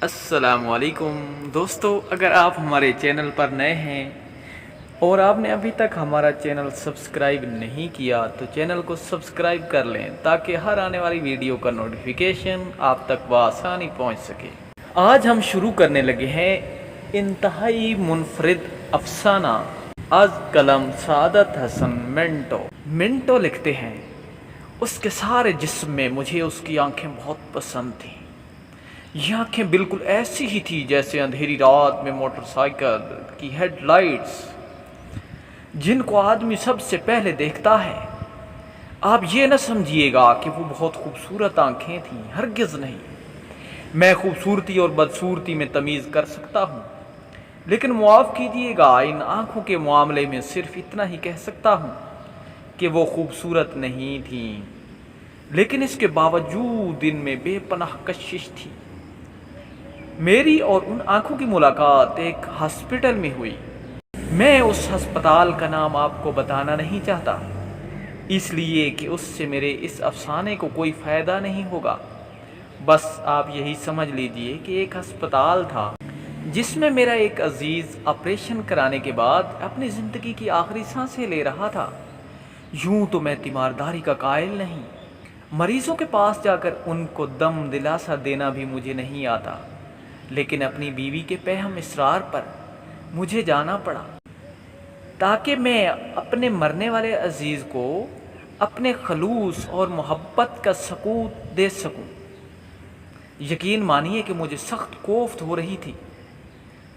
السلام علیکم دوستو، اگر آپ ہمارے چینل پر نئے ہیں اور آپ نے ابھی تک ہمارا چینل سبسکرائب نہیں کیا تو چینل کو سبسکرائب کر لیں تاکہ ہر آنے والی ویڈیو کا نوٹیفیکیشن آپ تک بآسانی پہنچ سکے۔ آج ہم شروع کرنے لگے ہیں انتہائی منفرد افسانہ از قلم سعادت حسن منٹو۔ منٹو لکھتے ہیں، اس کے سارے جسم میں مجھے اس کی آنکھیں بہت پسند تھیں۔ یہ آنکھیں بالکل ایسی ہی تھی جیسے اندھیری رات میں موٹر سائیکل کی ہیڈ لائٹس، جن کو آدمی سب سے پہلے دیکھتا ہے۔ آپ یہ نہ سمجھیے گا کہ وہ بہت خوبصورت آنکھیں تھیں، ہرگز نہیں۔ میں خوبصورتی اور بدصورتی میں تمیز کر سکتا ہوں، لیکن معاف کیجیے گا، ان آنکھوں کے معاملے میں صرف اتنا ہی کہہ سکتا ہوں کہ وہ خوبصورت نہیں تھیں، لیکن اس کے باوجود ان میں بے پناہ کشش تھی۔ میری اور ان آنکھوں کی ملاقات ایک ہسپتال میں ہوئی۔ میں اس ہسپتال کا نام آپ کو بتانا نہیں چاہتا، اس لیے کہ اس سے میرے اس افسانے کو کوئی فائدہ نہیں ہوگا۔ بس آپ یہی سمجھ لیجئے کہ ایک ہسپتال تھا جس میں میرا ایک عزیز آپریشن کرانے کے بعد اپنی زندگی کی آخری سانسیں لے رہا تھا۔ یوں تو میں تیمارداری کا قائل نہیں، مریضوں کے پاس جا کر ان کو دم دلاسا دینا بھی مجھے نہیں آتا، لیکن اپنی بیوی کے پیہم اصرار پر مجھے جانا پڑا تاکہ میں اپنے مرنے والے عزیز کو اپنے خلوص اور محبت کا ثبوت دے سکوں۔ یقین مانیے کہ مجھے سخت کوفت ہو رہی تھی۔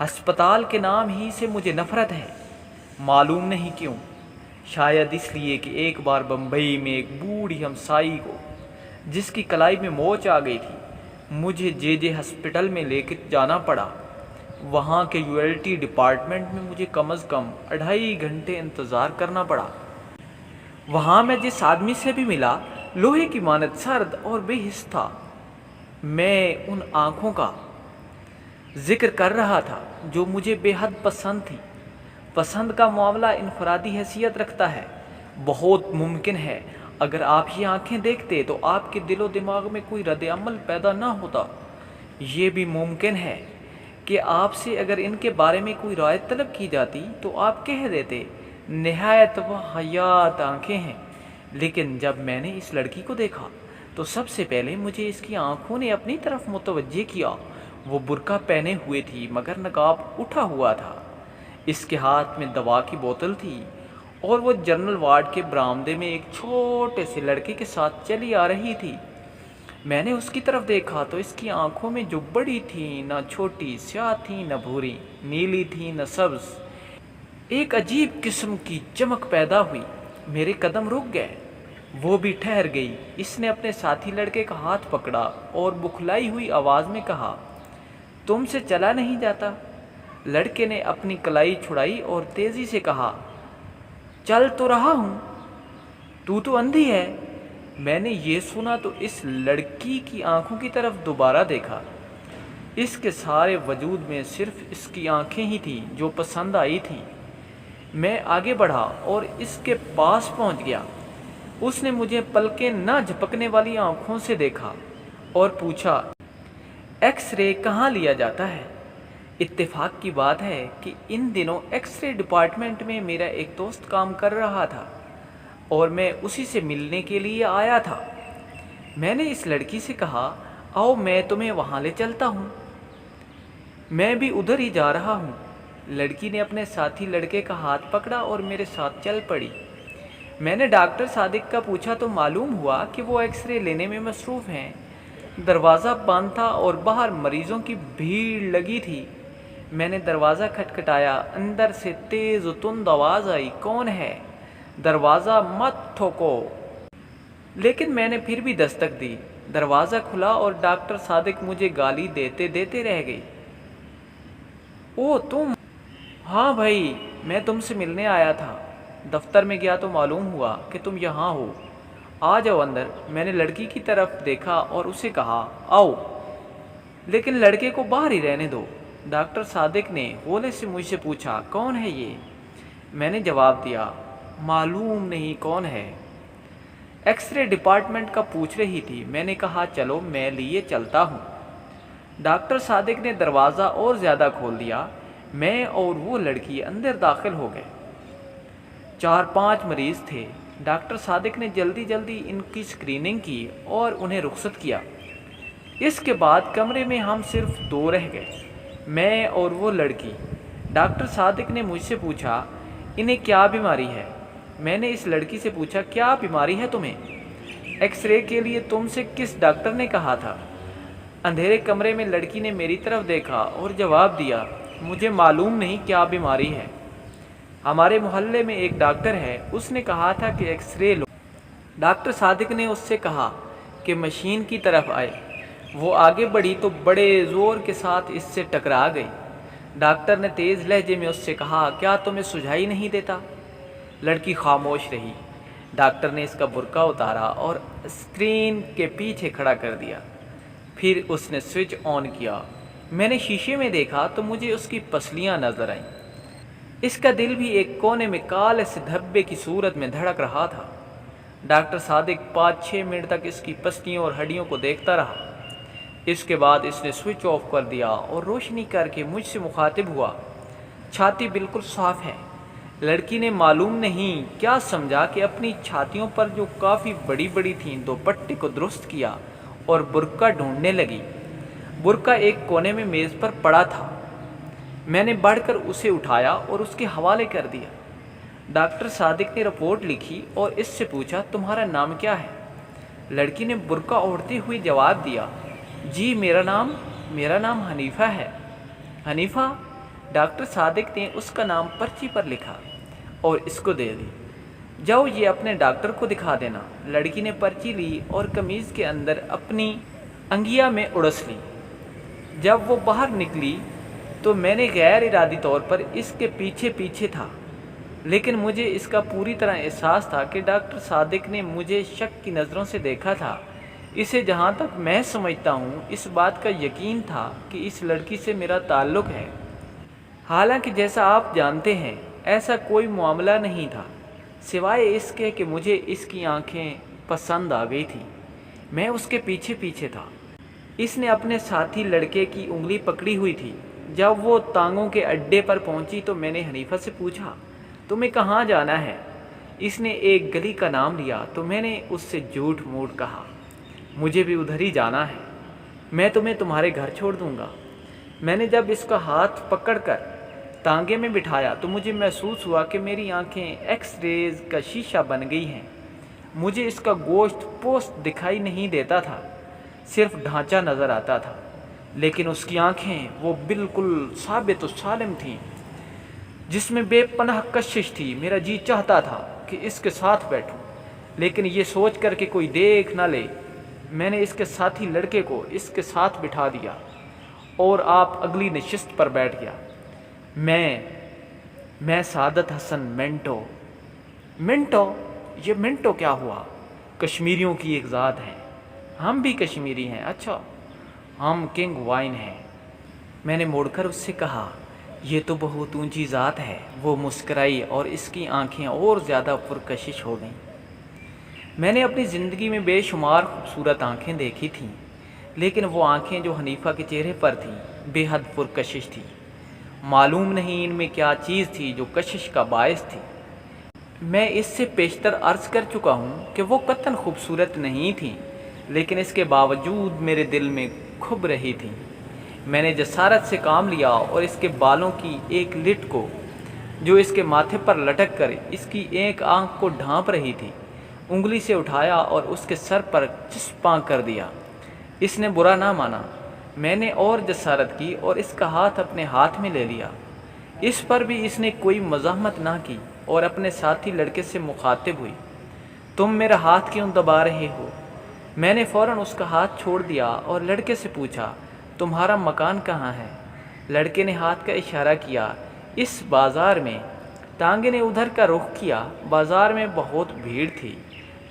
ہسپتال کے نام ہی سے مجھے نفرت ہے، معلوم نہیں کیوں، شاید اس لیے کہ ایک بار بمبئی میں ایک بوڑھی ہمسائی کو، جس کی کلائی میں موچ آ گئی تھی، مجھے جے ہسپتال میں لے کے جانا پڑا۔ وہاں کے یویلٹی ڈپارٹمنٹ میں مجھے کم از کم 2.5 گھنٹے انتظار کرنا پڑا۔ وہاں میں جس آدمی سے بھی ملا، لوہے کی مانند سرد اور بے حس تھا۔ میں ان آنکھوں کا ذکر کر رہا تھا جو مجھے بے حد پسند تھی۔ پسند کا معاملہ انفرادی حیثیت رکھتا ہے۔ بہت ممکن ہے اگر آپ یہ آنکھیں دیکھتے تو آپ کے دل و دماغ میں کوئی رد عمل پیدا نہ ہوتا۔ یہ بھی ممکن ہے کہ آپ سے اگر ان کے بارے میں کوئی رائے طلب کی جاتی تو آپ کہہ دیتے نہایت واہیات آنکھیں ہیں۔ لیکن جب میں نے اس لڑکی کو دیکھا تو سب سے پہلے مجھے اس کی آنکھوں نے اپنی طرف متوجہ کیا۔ وہ برقع پہنے ہوئے تھی مگر نقاب اٹھا ہوا تھا۔ اس کے ہاتھ میں دوا کی بوتل تھی اور وہ جنرل وارڈ کے برآمدے میں ایک چھوٹے سے لڑکے کے ساتھ چلی آ رہی تھی۔ میں نے اس کی طرف دیکھا تو اس کی آنکھوں میں جو بڑی تھیں، نہ چھوٹی سیاہ تھیں نہ بھوری، نیلی تھیں نہ سبز، ایک عجیب قسم کی چمک پیدا ہوئی۔ میرے قدم رک گئے، وہ بھی ٹھہر گئی۔ اس نے اپنے ساتھی لڑکے کا ہاتھ پکڑا اور بکھلائی ہوئی آواز میں کہا، تم سے چلا نہیں جاتا؟ لڑکے نے اپنی کلائی چھڑائی اور تیزی سے کہا، چل تو رہا ہوں، تو اندھی ہے۔ میں نے یہ سنا تو اس لڑکی کی آنکھوں کی طرف دوبارہ دیکھا۔ اس کے سارے وجود میں صرف اس کی آنکھیں ہی تھیں جو پسند آئی تھیں۔ میں آگے بڑھا اور اس کے پاس پہنچ گیا۔ اس نے مجھے پلکیں نہ جھپکنے والی آنکھوں سے دیکھا اور پوچھا، ایکس رے کہاں لیا جاتا ہے؟ اتفاق کی بات ہے کہ ان دنوں ایکس رے ڈپارٹمنٹ میں میرا ایک دوست کام کر رہا تھا اور میں اسی سے ملنے کے لیے آیا تھا۔ میں نے اس لڑکی سے کہا، آؤ میں تمہیں وہاں لے چلتا ہوں، میں بھی ادھر ہی جا رہا ہوں۔ لڑکی نے اپنے ساتھی لڑکے کا ہاتھ پکڑا اور میرے ساتھ چل پڑی۔ میں نے ڈاکٹر صادق کا پوچھا تو معلوم ہوا کہ وہ ایکس رے لینے میں مصروف ہیں۔ دروازہ بند تھا اور باہر مریضوں کی بھیڑ لگی تھی۔ میں نے دروازہ کھٹکھٹایا، اندر سے تیز و تند آواز آئی، کون ہے؟ دروازہ مت ٹھوکو۔ لیکن میں نے پھر بھی دستک دی۔ دروازہ کھلا اور ڈاکٹر صادق مجھے گالی دیتے دیتے رہ گئی۔ او تم؟ ہاں بھائی، میں تم سے ملنے آیا تھا۔ دفتر میں گیا تو معلوم ہوا کہ تم یہاں ہو۔ آ جاؤ اندر۔ میں نے لڑکی کی طرف دیکھا اور اسے کہا، آؤ، لیکن لڑکے کو باہر ہی رہنے دو۔ ڈاکٹر صادق نے ہولے سے مجھ سے پوچھا، کون ہے یہ؟ میں نے جواب دیا، معلوم نہیں کون ہے۔ ایکس رے ڈپارٹمنٹ کا پوچھ رہی تھی۔ میں نے کہا، چلو میں لیے چلتا ہوں۔ ڈاکٹر صادق نے دروازہ اور زیادہ کھول دیا۔ میں اور وہ لڑکی اندر داخل ہو گئے۔ 4-5 مریض تھے۔ ڈاکٹر صادق نے جلدی جلدی ان کی اسکریننگ کی اور انہیں رخصت کیا۔ اس کے بعد کمرے میں ہم صرف 2 رہ گئے، میں اور وہ لڑکی۔ ڈاکٹر صادق نے مجھ سے پوچھا انہیں کیا بیماری ہے؟ میں نے اس لڑکی سے پوچھا کیا بیماری ہے تمہیں؟ ایکس رے کے لیے تم سے کس ڈاکٹر نے کہا تھا؟ اندھیرے کمرے میں لڑکی نے میری طرف دیکھا اور جواب دیا مجھے معلوم نہیں کیا بیماری ہے۔ ہمارے محلے میں ایک ڈاکٹر ہے، اس نے کہا تھا کہ ایکس رے لو۔ ڈاکٹر صادق نے اس سے کہا کہ مشین کی طرف آئے۔ وہ آگے بڑھی تو بڑے زور کے ساتھ اس سے ٹکرا گئی۔ ڈاکٹر نے تیز لہجے میں اس سے کہا کیا تمہیں سجائی نہیں دیتا؟ لڑکی خاموش رہی۔ ڈاکٹر نے اس کا برقع اتارا اور اسکرین کے پیچھے کھڑا کر دیا۔ پھر اس نے سوئچ آن کیا۔ میں نے شیشے میں دیکھا تو مجھے اس کی پسلیاں نظر آئیں۔ اس کا دل بھی ایک کونے میں کالے سے دھبے کی صورت میں دھڑک رہا تھا۔ ڈاکٹر صادق 5-6 منٹ تک اس کی پسلیوں اور ہڈیوں کو دیکھتا رہا۔ اس کے بعد اس نے سوئچ آف کر دیا اور روشنی کر کے مجھ سے مخاطب ہوا چھاتی بالکل صاف ہے۔ لڑکی نے معلوم نہیں کیا سمجھا کہ اپنی چھاتیوں پر جو کافی بڑی بڑی تھیں دوپٹے کو درست کیا اور برقع ڈھونڈنے لگی۔ برقع ایک کونے میں میز پر پڑا تھا۔ میں نے بڑھ کر اسے اٹھایا اور اس کے حوالے کر دیا۔ ڈاکٹر صادق نے رپورٹ لکھی اور اس سے پوچھا تمہارا نام کیا ہے؟ لڑکی نے برقع اوڑھتے ہوئے جواب دیا جی میرا نام حنیفہ ہے۔ حنیفہ؟ ڈاکٹر صادق نے اس کا نام پرچی پر لکھا اور اس کو دے دی۔ جاؤ یہ اپنے ڈاکٹر کو دکھا دینا۔ لڑکی نے پرچی لی اور قمیض کے اندر اپنی انگیا میں اڑس لی۔ جب وہ باہر نکلی تو میں نے غیر ارادی طور پر اس کے پیچھے پیچھے تھا، لیکن مجھے اس کا پوری طرح احساس تھا کہ ڈاکٹر صادق نے مجھے شک کی نظروں سے دیکھا تھا۔ اسے جہاں تک میں سمجھتا ہوں اس بات کا یقین تھا کہ اس لڑکی سے میرا تعلق ہے، حالانکہ جیسا آپ جانتے ہیں ایسا کوئی معاملہ نہیں تھا، سوائے اس کے کہ مجھے اس کی آنکھیں پسند آ گئی تھیں۔ میں اس کے پیچھے پیچھے تھا۔ اس نے اپنے ساتھی لڑکے کی انگلی پکڑی ہوئی تھی۔ جب وہ ٹانگوں کے اڈے پر پہنچی تو میں نے حنیفہ سے پوچھا تمہیں کہاں جانا ہے؟ اس نے ایک گلی کا نام لیا تو میں نے اس سے جھوٹ موٹ کہا مجھے بھی ادھر ہی جانا ہے، میں تمہیں تمہارے گھر چھوڑ دوں گا۔ میں نے جب اس کا ہاتھ پکڑ کر ٹانگے میں بٹھایا تو مجھے محسوس ہوا کہ میری آنکھیں ایکس ریز کا شیشہ بن گئی ہیں۔ مجھے اس کا گوشت پوست دکھائی نہیں دیتا تھا، صرف ڈھانچہ نظر آتا تھا، لیکن اس کی آنکھیں وہ بالکل ثابت و سالم تھیں جس میں بے پناہ کشش تھی۔ میرا جی چاہتا تھا کہ اس کے ساتھ بیٹھوں، لیکن یہ سوچ کر کہ کوئی دیکھ نہ لے میں نے اس کے ساتھی لڑکے کو اس کے ساتھ بٹھا دیا اور آپ اگلی نشست پر بیٹھ گیا۔ میں سعادت حسن منٹو یہ منٹو کیا ہوا؟ کشمیریوں کی ایک ذات ہے، ہم بھی کشمیری ہیں۔ اچھا، ہم کنگ وائن ہیں۔ میں نے مڑ کر اس سے کہا یہ تو بہت اونچی ذات ہے۔ وہ مسکرائی اور اس کی آنکھیں اور زیادہ پرکشش ہو گئیں۔ میں نے اپنی زندگی میں بے شمار خوبصورت آنکھیں دیکھی تھیں، لیکن وہ آنکھیں جو حنیفہ کے چہرے پر تھیں بے حد پرکشش تھیں۔ معلوم نہیں ان میں کیا چیز تھی جو کشش کا باعث تھی۔ میں اس سے پیشتر عرض کر چکا ہوں کہ وہ قطعاً خوبصورت نہیں تھیں، لیکن اس کے باوجود میرے دل میں کھب رہی تھیں۔ میں نے جسارت سے کام لیا اور اس کے بالوں کی ایک لٹ کو جو اس کے ماتھے پر لٹک کر اس کی ایک آنکھ کو ڈھانپ رہی تھی انگلی سے اٹھایا اور اس کے سر پر چسپاں کر دیا۔ اس نے برا نہ مانا۔ میں نے اور جسارت کی اور اس کا ہاتھ اپنے ہاتھ میں لے لیا۔ اس پر بھی اس نے کوئی مزاحمت نہ کی اور اپنے ساتھی لڑکے سے مخاطب ہوئی تم میرا ہاتھ کیوں دبا رہے ہو؟ میں نے فوراً اس کا ہاتھ چھوڑ دیا اور لڑکے سے پوچھا تمہارا مکان کہاں ہے؟ لڑکے نے ہاتھ کا اشارہ کیا اس بازار میں۔ ٹانگے نے ادھر کا رخ کیا۔ بازار میں بہت بھیڑ تھی،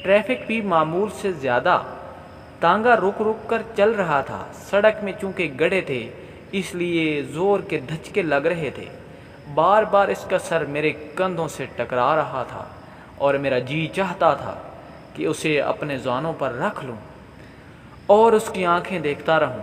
ٹریفک بھی معمول سے زیادہ۔ ٹانگا رک رک کر چل رہا تھا۔ سڑک میں چونکہ گڑھے تھے اس لیے زور کے دھچکے لگ رہے تھے۔ بار بار اس کا سر میرے کندھوں سے ٹکرا رہا تھا اور میرا جی چاہتا تھا کہ اسے اپنے زانوں پر رکھ لوں اور اس کی آنکھیں دیکھتا رہوں۔